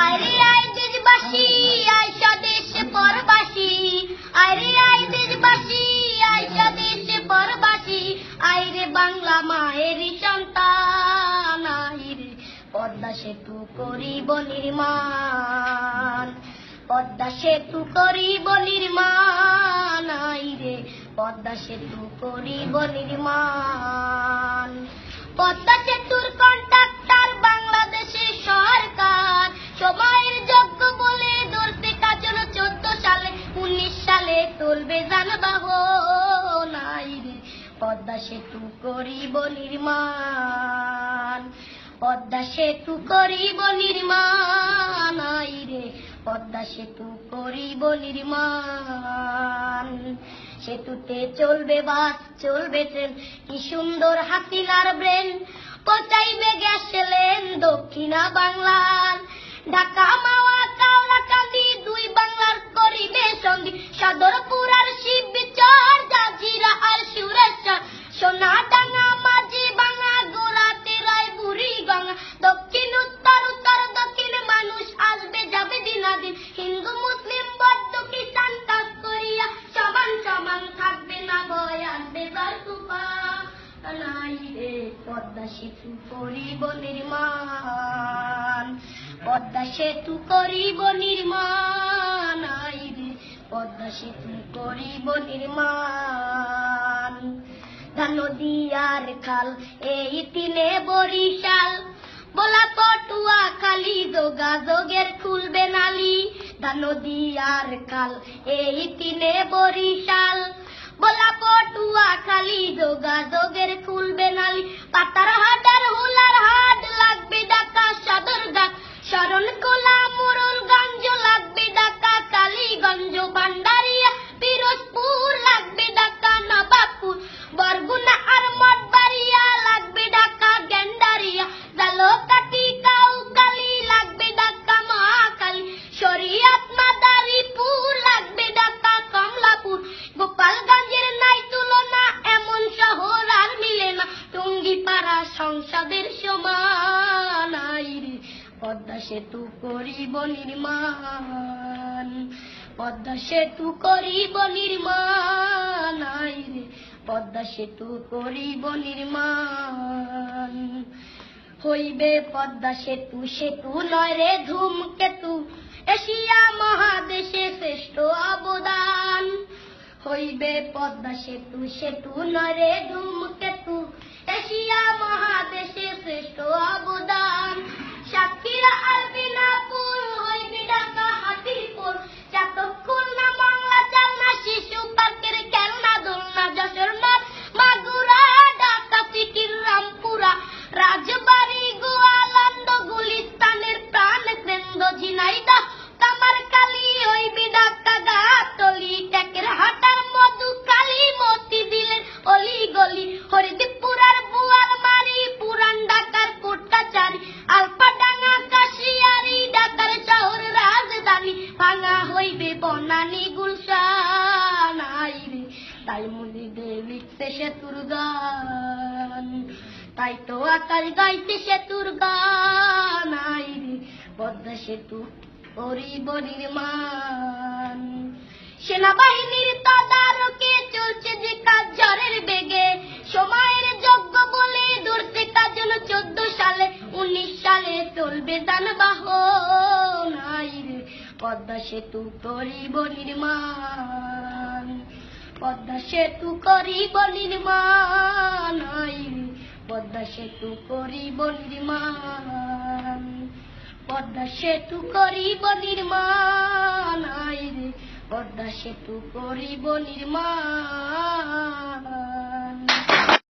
আরে আয় দেশবাসী আয় স্বদেশে পরবাসী, আরে আয় দেশবাসী আয় স্বদেশে পরবাসী, আয় রে বাংলা মায়েরই সন্তান, আয় রে পদ্মা সেতু করিব নির্মাণ, পদ্মা সেতু করিব নির্মাণ, আয় রে পদ্মা সেতু করিব নির্মাণ। পদ্মা সেতুর কন্ট্রাক্টর বাংলাদেশের সরকার, সময়ের যোগ্য বলে ধরতে কাজ 14 সালে, 19 সালে তুলবে যানবাহন, আয় রে পদ্মা সেতু করিব নির্মাণ, পদ্মা সেতু করিব নির্মাণ, আয় রে পদ্মা সেতু করিব নির্মাণ। সেতুতে চলবে বাস চলবে ট্রেন, কি সুন্দর হাসিনার ব্রেন, পৌঁছাইবে গ্যাস লেন দক্ষিণা বাংলার, ঢাকা মাওয়া কাওড়াকান্দি দুই বাংলার করিবে সঙ্গী, সদরপুর আর শিবচর জাজিরা আর সুরেশ্বর, সোনাডাঙ্গা মাঝি ভাঙা গোড়াতে রায় বুড়ি গঙ্গা, দক্ষিণ উত্তর উত্তর দক্ষিণ মানুষ আসবে যাবে দিনাদিন, হিন্দু মুসলিম বৌদ্ধ খ্রিস্টান কাজ করিয়া সমান সমান থাকবে না ভয় আসবে তার তুফান, আয় রে পদ্মা সেতু করিব নির্মাণ, পদ্মা সেতু করিব নির্মাণ, আয় রে পদ্মা সেতু করিব নির্মাণ। নদী আর খাল এই তিনে বরিশাল, বলা পটুয়া খালি যোগাযোগের খুলবে নালি, নদী আর খাল এই তিনে বরিশাল, বলা পটুয়া খালি যোগাযোগের খুলবে নালি, পাতার হাটের হুলার হাট লাগবে ঢাকা সদরঘাট, শরণখোলা মোড়লগঞ্জ লাগবে ঢাকা কালীগঞ্জ, ভান্ডারিয়া পিরোজপুর লাগবে ঢাকা নবাবপুর, বরগুনা আর মঠবাড়িয়া লাগবে ঢাকা গেন্ডারিয়া, জালকাঠি কাউখালী লাগবে ঢাকা মহাখালী, শরীয়ত মাদারীপুর লাগবে ঢাকা কমলাপুর, গোপালগঞ্জের নাই তুলনা এমন শহর আর মিলে না, টুঙ্গিপাড়া সংসদের সমান, আয় রে পদ্মা সেতু করিব নির্মাণ, পদ্মা সেতু করিব নির্মাণ, আয় রে পদ্মা সেতু করিব নির্মাণ। হইবে পদ্মা সেতু সেতু নয় রে ধূমকেতু, এশিয়া মহাদেশে শ্রেষ্ঠ অবদান, হইবে পদ্মা সেতু সেতু নয় রে ধূমকেতু, এশিয়া মহাদেশে শ্রেষ্ঠ অবদান। সাতক্ষীরা আর বিনাপুর হইবে ঢাকা হাতিরপুর, চাতক না বাংলা চালনা শিশু পার্কের খেলনা দোলনা, যশোর মাগুরা ঢাকা সিটির রামপুরা, রাজবাড়ি গোয়ালন্দ গুলিস্তানের প্রাণ কেন্দ্র, ঝিনাইদহ কামারখালী হইবে ঢাকা গাবতলী, টেকের হাটার মধুখালী মতি দিলের অলি গলি, হরিদীপুর আর বুয়ালমারি পুরান ঢাকার কোটকাচারী, আলফাডাঙ্গা কাশিয়ারি ঢাকার শহর রাজধানী, ভাঙা হইবে বনানী গুলশান, আয় রে তাই মুনিদে লিখতে সেতুর গান, তাই তো আকাশ গাইতে সেতুর গান, আয় রে পদ্মা সেতু করিব নির্মাণ। সেনাবাহিনীর তদারকে চলছে যে কাজ ঝড়ের বেগে, সময়ের যোগ্য বলে ধরতে কাজ 14 সালে, 19 সালে চলবে যানবাহন, আয় রে পদ্মা সেতু করিব নির্মাণ, পদ্মা সেতু করিব নির্মাণ, আয় রে পদ্মা সেতু করিব নির্মাণ, পদ্মা সেতু করিব নির্মাণ, আয় রে পদ্মা সেতু করিব নির্মাণ।